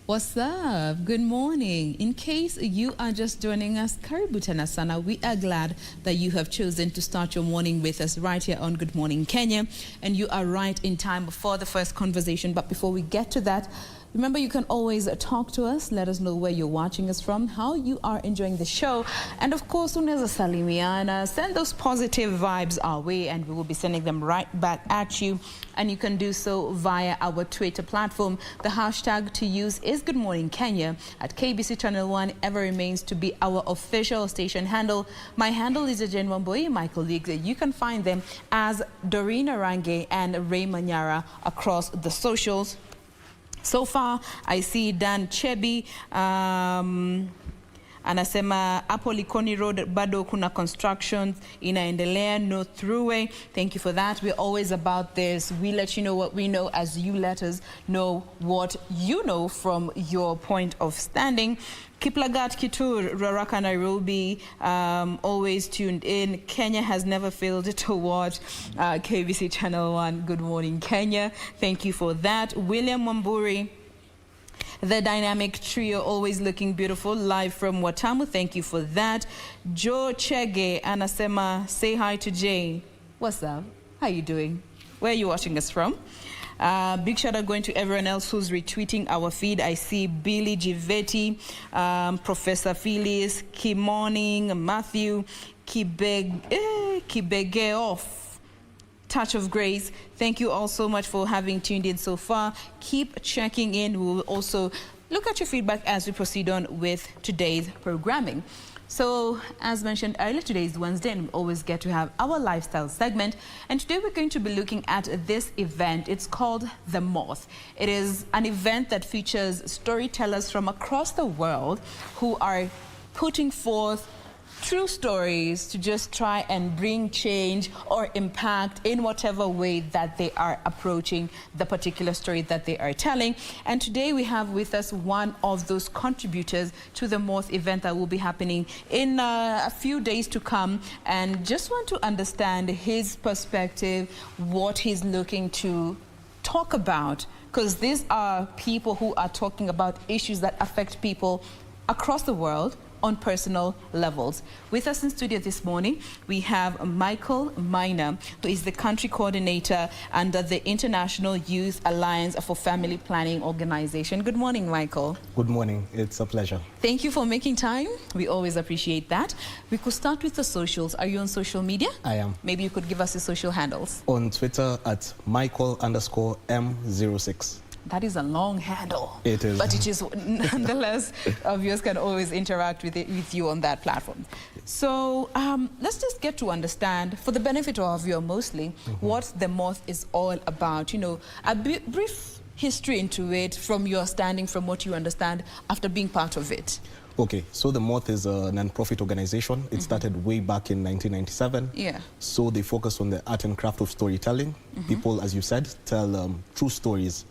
What's up? Good morning. In case you are just joining us, karibu tena sana. We are glad that you have chosen to start your morning with us right here on Good Morning Kenya. And you are right in time for the first conversation. But before we get to that, remember, you can always talk to us. Let us know where you're watching us from, how you are enjoying the show. And of course, unaweza salimiana, send those positive vibes our way, and we will be sending them right back at you. And you can do so via our Twitter platform. The hashtag to use is Good Morning Kenya. At KBC Channel 1 ever remains to be our official station handle. My handle is Jane Wambui, my colleagues. You can find them as Doreen Arange and Ray Manyara across the socials. So far, I see Dan Chebi, anasema hapo Likoni Road bado kuna constructions inaendelea, no throughway. Thank you for that. We're always about this. We let you know what we know as you let us know what you know from your point of standing. Kiplagat Kitur, Raraka, Nairobi, always tuned in. Kenya has never failed to watch KBC Channel 1 Good Morning Kenya. Thank you for that. William Wamburi, the dynamic trio, always looking beautiful, live from Watamu. Thank you for that. Joe Chege, anasema, say hi to Jane. What's up? How you doing? Where are you watching us from? Big shout out going to everyone else who's retweeting our feed. I see Billy Givetti, Professor Phyllis, Morning, Matthew, Kibegeoff, Touch of Grace. Thank you all so much for having tuned in so far. Keep checking in. We will also look at your feedback as we proceed on with today's programming. So, as mentioned earlier, today is Wednesday and we always get to have our lifestyle segment. And today we're going to be looking at this event. It's called The Moth. It is an event that features storytellers from across the world who are putting forth true stories to just try and bring change or impact in whatever way that they are approaching the particular story that they are telling. And today we have with us one of those contributors to the Moth event that will be happening in a few days to come, and just want to understand his perspective, what he's looking to talk about, because these are people who are talking about issues that affect people across the world on personal levels. With us in studio this morning, we have Michael Maina, who is the country coordinator under the International Youth Alliance for Family Planning Organization. Good morning, Michael. Good morning. It's a pleasure. Thank you for making time. We always appreciate that. We could start with the socials. Are you on social media? I am. Maybe you could give us your social handles. On Twitter at Michael_M06. That is a long handle. It is. But it is nonetheless, our viewers can always interact with you on that platform. So let's just get to understand, for the benefit of our viewer mostly, what the Moth is all about. You know, a brief history into it from your standing, from what you understand after being part of it. Okay, so the Moth is a non-profit organization. It started way back in 1997. Yeah. So they focus on the art and craft of storytelling. People, as you said, tell true stories.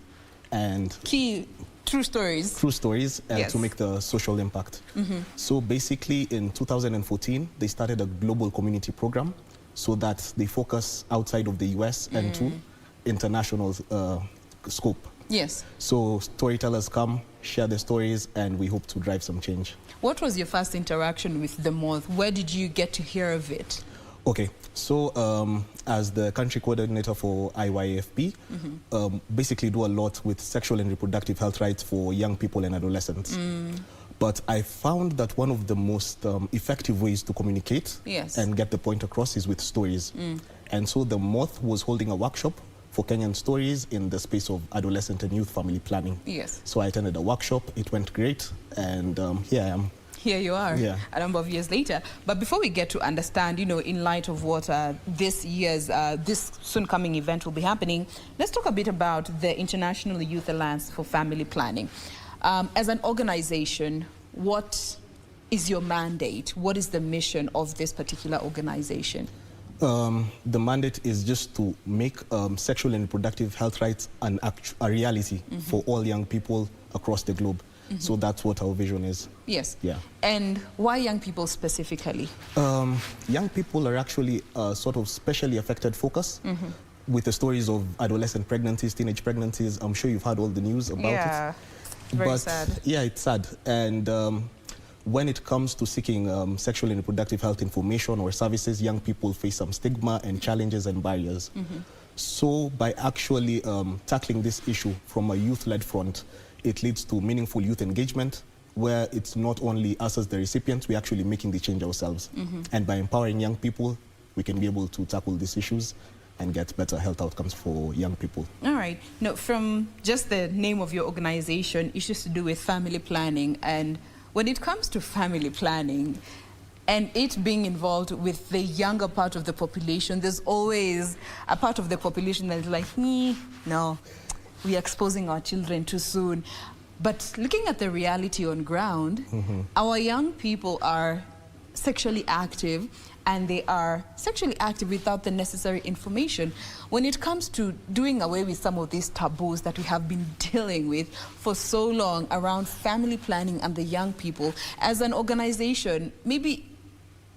And true stories yes, to make the social impact. So basically in 2014 they started a global community program so that they focus outside of the US and to international scope. Yes. So storytellers come, share their stories, and we hope to drive some change. What was your first interaction with the Moth? Where did you get to hear of it? Okay, so as the country coordinator for IYFP, basically do a lot with sexual and reproductive health rights for young people and adolescents. But I found that one of the most effective ways to communicate and get the point across is with stories. And so the Moth was holding a workshop for Kenyan stories in the space of adolescent and youth family planning. Yes. So I attended a workshop, it went great, and here I am. Here you are, yeah, a number of years later. But before we get to understand, you know, in light of what this soon coming event will be happening, let's talk a bit about the International Youth Alliance for Family Planning. As an organization, what is your mandate? What is the mission of this particular organization? The mandate is just to make sexual and reproductive health rights a reality for all young people across the globe. So that's what our vision is. Yes. Yeah. And why young people specifically? Young people are actually sort of specially affected focus with the stories of adolescent pregnancies, teenage pregnancies. I'm sure you've heard all the news about it. Very sad. Yeah, it's sad. And when it comes to seeking sexual and reproductive health information or services, young people face some stigma and challenges and barriers. So by actually tackling this issue from a youth-led front, it leads to meaningful youth engagement, where it's not only us as the recipients, we're actually making the change ourselves. And by empowering young people, we can be able to tackle these issues and get better health outcomes for young people. All right. Now, from just the name of your organization, issues to do with family planning. And when it comes to family planning and it being involved with the younger part of the population, there's always a part of the population that is like, no, we're exposing our children too soon. But looking at the reality on ground, our young people are sexually active, and they are sexually active without the necessary information. When it comes to doing away with some of these taboos that we have been dealing with for so long around family planning and the young people, as an organization, maybe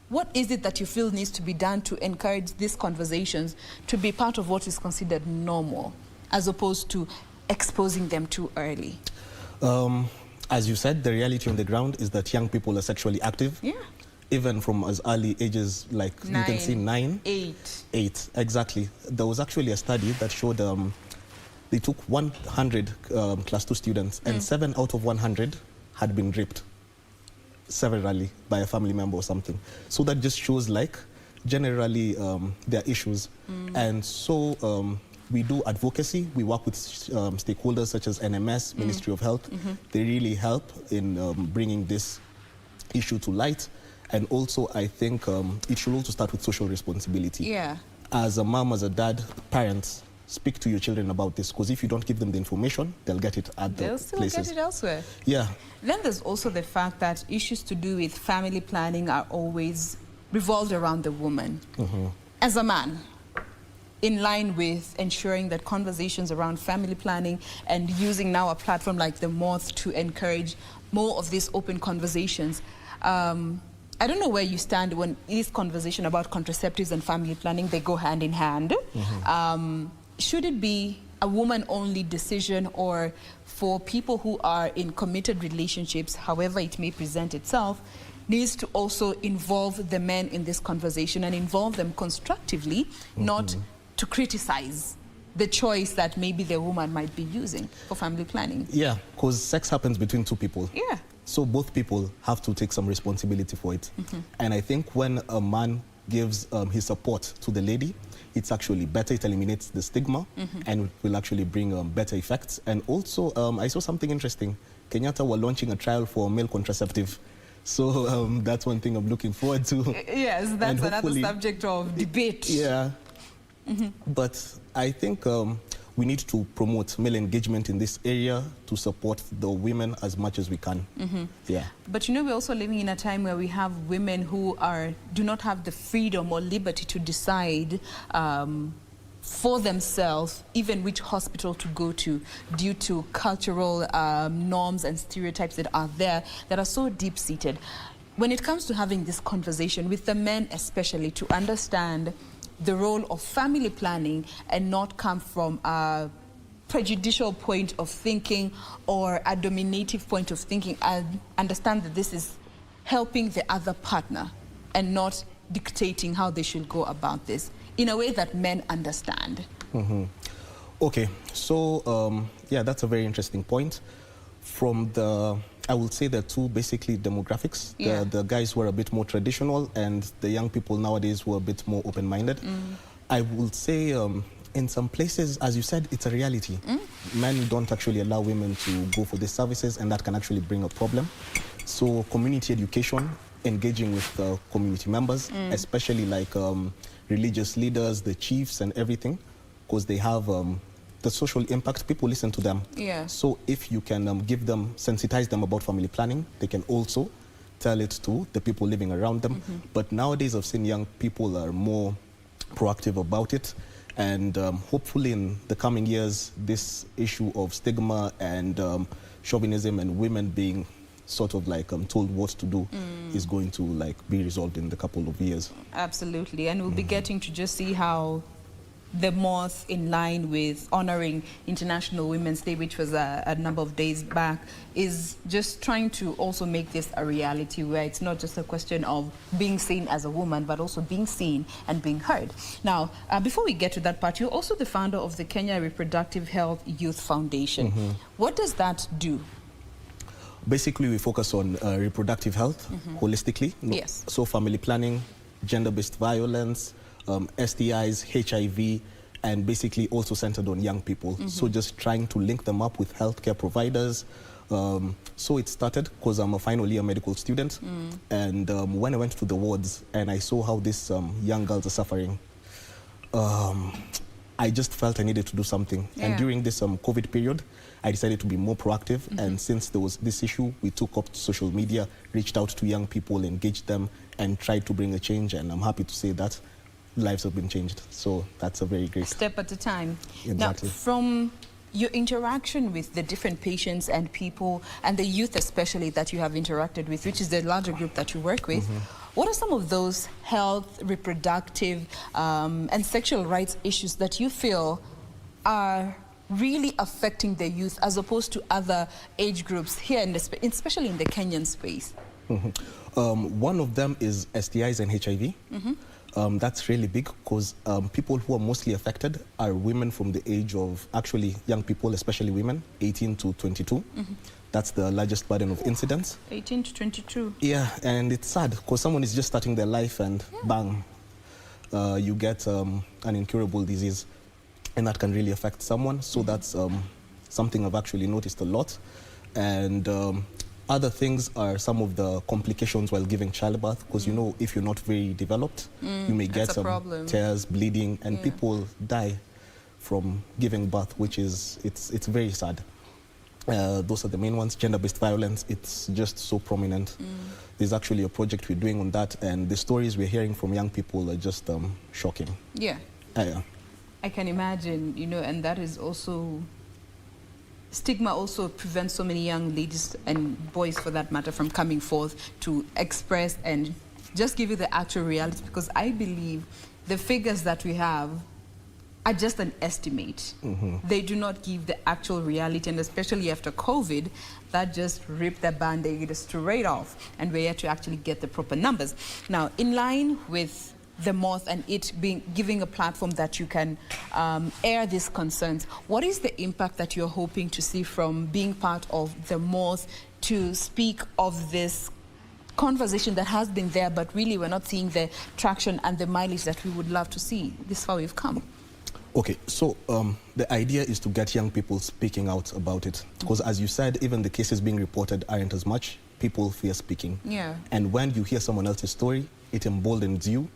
what is it that you feel needs to be done to encourage these conversations to be part of what is considered normal, as opposed to exposing them too early? As you said, the reality on the ground is that young people are sexually active. Yeah. Even from as early ages, like you can see 9, 8, exactly. There was actually a study that showed they took 100 class 2 students, and 7 out of 100 had been raped severally by a family member or something. So that just shows, like, generally there are issues. And so we do advocacy. We work with stakeholders such as NMS, Ministry of Health. They really help in bringing this issue to light. And also, I think it should also start with social responsibility. Yeah. As a mom, as a dad, parents, speak to your children about this, because if you don't give them the information, they'll get it at the They'll still places. get it elsewhere. Yeah. Then there's also the fact that issues to do with family planning are always revolved around the woman. As a man, in line with ensuring that conversations around family planning and using now a platform like the Moth to encourage more of these open conversations, I don't know where you stand when this conversation about contraceptives and family planning, they go hand in hand. Should it be a woman-only decision, or for people who are in committed relationships, however it may present itself, needs to also involve the men in this conversation and involve them constructively, not to criticize the choice that maybe the woman might be using for family planning? Yeah, because sex happens between two people. Yeah. So both people have to take some responsibility for it. And I think when a man gives his support to the lady, it's actually better. It eliminates the stigma and it will actually bring better effects. And also, I saw something interesting. Kenyatta were launching a trial for male contraceptive. So that's one thing I'm looking forward to. Yes, that's another subject of debate. Yeah. But I think we need to promote male engagement in this area to support the women as much as we can. Yeah. But you know, we're also living in a time where we have women who do not have the freedom or liberty to decide for themselves even which hospital to go to, due to cultural norms and stereotypes that are there that are so deep-seated. When it comes to having this conversation with the men especially, to understand the role of family planning and not come from a prejudicial point of thinking or a dominative point of thinking, and understand that this is helping the other partner and not dictating how they should go about this in a way that men understand. Okay, so yeah, that's a very interesting point. From I would say there are two basically demographics. Yeah. The guys who are a bit more traditional and the young people nowadays who are a bit more open-minded. I would say in some places, as you said, it's a reality. Men don't actually allow women to go for these services, and that can actually bring a problem. So community education, engaging with community members, especially like religious leaders, the chiefs and everything, because they have the social impact, people listen to them. Yeah. So if you can sensitize them about family planning, they can also tell it to the people living around them. But nowadays I've seen young people are more proactive about it. And hopefully in the coming years, this issue of stigma and chauvinism and women being sort of like told what to do is going to like be resolved in a couple of years. Absolutely. And we'll be getting to just see how the Moth, in line with honoring International Women's Day, which was a number of days back, is just trying to also make this a reality where it's not just a question of being seen as a woman, but also being seen and being heard. Now, before we get to that part, you're also the founder of the Kenya Reproductive Health Youth Foundation. What does that do? Basically, we focus on reproductive health holistically. Yes. So family planning, gender-based violence, STIs, HIV, and basically also centered on young people. So just trying to link them up with healthcare providers. So it started because I'm a final year medical student. And when I went to the wards and I saw how these young girls are suffering, I just felt I needed to do something. Yeah. And during this COVID period, I decided to be more proactive. And since there was this issue, we took up to social media, reached out to young people, engaged them, and tried to bring a change. And I'm happy to say that lives have been changed. So that's a very great step at a time. Exactly. Now, from your interaction with the different patients and people, and the youth especially that you have interacted with, which is the larger group that you work with, what are some of those health, reproductive, and sexual rights issues that you feel are really affecting the youth as opposed to other age groups here, especially in the Kenyan space? One of them is STIs and HIV. That's really big because people who are mostly affected are women from the age of, actually young people, especially women, 18 to 22. That's the largest burden of incidents. 18 to 22. Yeah, and it's sad because someone is just starting their life and bang, you get an incurable disease, and that can really affect someone. So that's something I've actually noticed a lot. And other things are some of the complications while giving childbirth, because you know, if you're not very developed, you may get some tears, bleeding, and people die from giving birth, which is, it's very sad. Those are the main ones. Gender-based violence, it's just so prominent. There's actually a project we're doing on that, and the stories we're hearing from young people are just shocking. Yeah. Yeah. I can imagine, you know, and that is also... Stigma also prevents so many young ladies and boys, for that matter, from coming forth to express and just give you the actual reality, because I believe the figures that we have are just an estimate. They do not give the actual reality, and especially after COVID, that just ripped the Band-Aid straight off, and we're yet to actually get the proper numbers. Now, in line with the Moth and it giving a platform that you can air these concerns, what is the impact that you're hoping to see from being part of the Moth to speak of this conversation that has been there, but really we're not seeing the traction and the mileage that we would love to see? This far we've come. Okay, so the idea is to get young people speaking out about it, because as you said, even the cases being reported aren't as much. People fear speaking. Yeah. And when you hear someone else's story, it emboldens you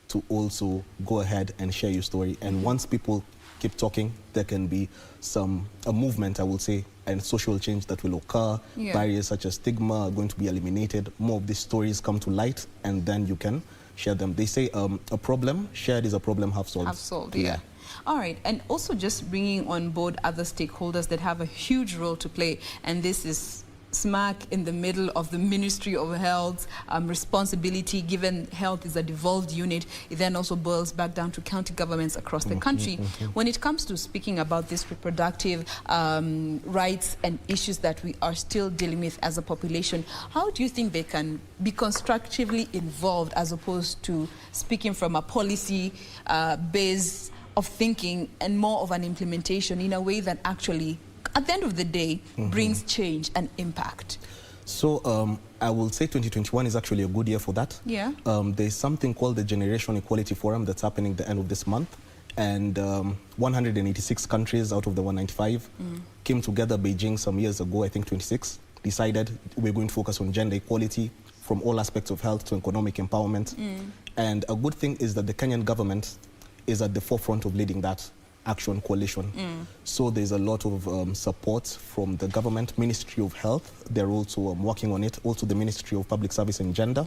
to also go ahead and share your story. And once people keep talking, there can be a movement, I will say, and social change that will occur. Barriers such as stigma are going to be eliminated. More of these stories come to light, and then you can share them. They say a problem shared is a problem half solved. Half solved, yeah. All right, and also just bringing on board other stakeholders that have a huge role to play, and this is smack in the middle of the Ministry of Health responsibility, given health is a devolved unit. It then also boils back down to county governments across the country. When it comes to speaking about this reproductive rights and issues that we are still dealing with as a population, how do you think they can be constructively involved as opposed to speaking from a policy base of thinking and more of an implementation in a way that actually, at the end of the day, brings change and impact? So I will say 2021 is actually a good year for that. Yeah. There's something called the Generation Equality Forum that's happening at the end of this month. And 186 countries out of the 195 came together Beijing some years ago, I think 26, decided we're going to focus on gender equality from all aspects of health to economic empowerment. And a good thing is that the Kenyan government is at the forefront of leading that action coalition. So there's a lot of support from the government, Ministry of Health. They're also working on it. Also the Ministry of Public Service and Gender.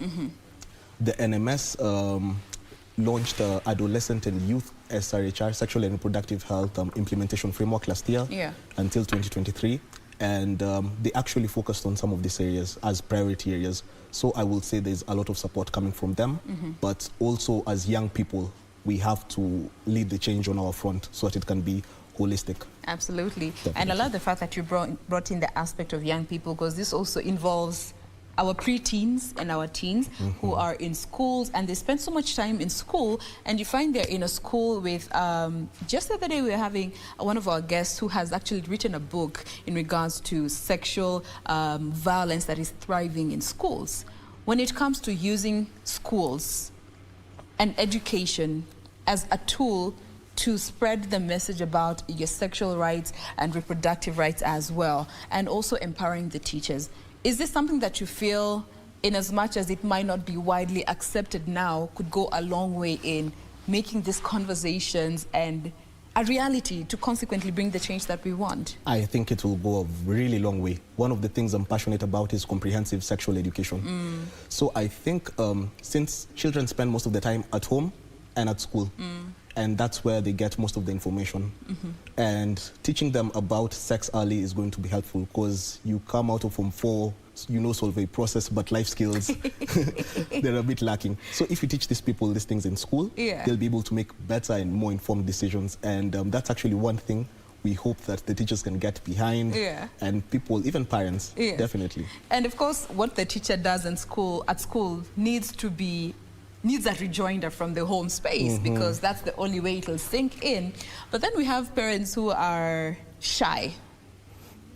The NMS launched Adolescent and Youth SRHR, Sexual and Reproductive Health Implementation Framework last year until 2023. And they actually focused on some of these areas as priority areas. So I will say there's a lot of support coming from them, but also as young people, we have to lead the change on our front so that it can be holistic. Absolutely. Definitely. And I love the fact that you brought in the aspect of young people, because this also involves our preteens and our teens who are in schools, and they spend so much time in school, and you find they're in a school with, just the other day we were having one of our guests who has actually written a book in regards to sexual violence that is thriving in schools. When it comes to using schools and education as a tool to spread the message about your sexual rights and reproductive rights as well, and also empowering the teachers. Is this something that you feel, in as much as it might not be widely accepted now, could go a long way in making these conversations and a reality to consequently bring the change that we want? I think it will go a really long way. One of the things I'm passionate about is comprehensive sexual education. So I think since children spend most of the time at home and at school, and that's where they get most of the information. And teaching them about sex early is going to be helpful, because you come out of Form 4, you know, solve a process, but life skills, they're a bit lacking. So if you teach these people these things in school, they'll be able to make better and more informed decisions. And that's actually one thing we hope that the teachers can get behind, and people, even parents, definitely. And of course, what the teacher does at school needs a rejoinder from the home space, because that's the only way it'll sink in. But then we have parents who are shy.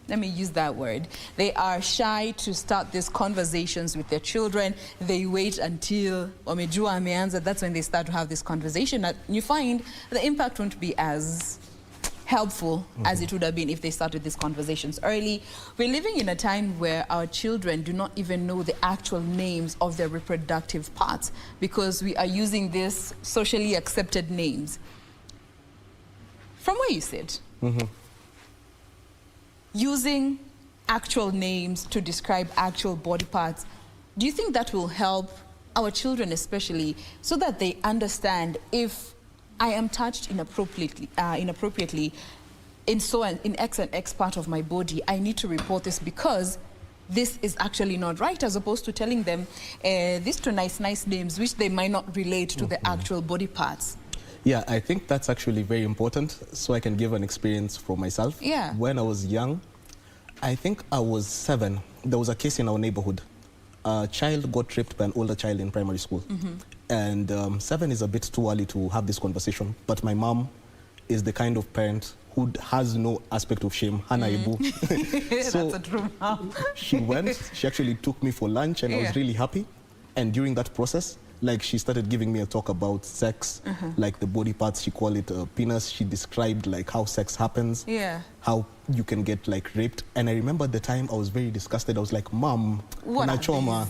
Let me use that word. They are shy to start these conversations with their children. They wait until Omejua ameanza, that's when they start to have this conversation. And you find the impact won't be as helpful as it would have been if they started these conversations early. We're living in a time where our children do not even know the actual names of their reproductive parts, because we are using these socially accepted names. From where you sit, using actual names to describe actual body parts, do you think that will help our children especially, so that they understand, if I am touched inappropriately in X and X part of my body, I need to report this because this is actually not right, as opposed to telling them these two nice names which they might not relate to the actual body parts? Yeah, I think that's actually very important. So I can give an experience from myself. Yeah. When I was young, I think I was 7. There was a case in our neighborhood. A child got raped by an older child in primary school. And 7 is a bit too early to have this conversation. But my mom is the kind of parent who has no aspect of shame. Hana Ibu. So that's a true mom. she went, she actually took me for lunch, and I was really happy. And during that process, like, she started giving me a talk about sex, like the body parts, she called it penis. She described like how sex happens, how you can get like raped. And I remember at the time I was very disgusted. I was like, Mom, what trauma.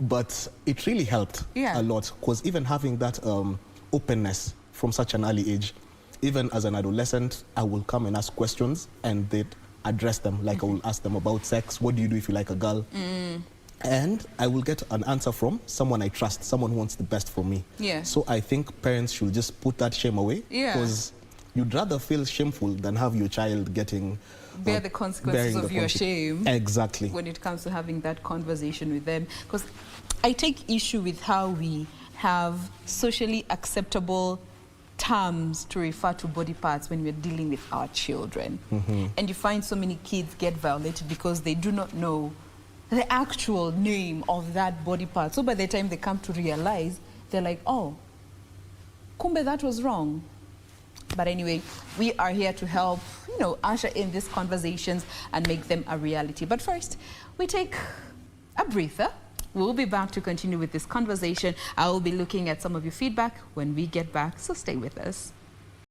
But it really helped a lot, because even having that openness from such an early age, even as an adolescent, I will come and ask questions, and they'd address them. Like I will ask them about sex. What do you do if you like a girl? And I will get an answer from someone I trust, someone who wants the best for me. So I think parents should just put that shame away, because you'd rather feel shameful than have your child getting bear the consequences of your shame. Exactly. When it comes to having that conversation with them. Because I take issue with how we have socially acceptable terms to refer to body parts when we're dealing with our children. And you find so many kids get violated because they do not know the actual name of that body part. So by the time they come to realize, they're like, oh, kumbe, that was wrong. But anyway, we are here to help, usher in these conversations and make them a reality. But first, we take a breather. We'll be back to continue with this conversation. I will be looking at some of your feedback when we get back, so stay with us.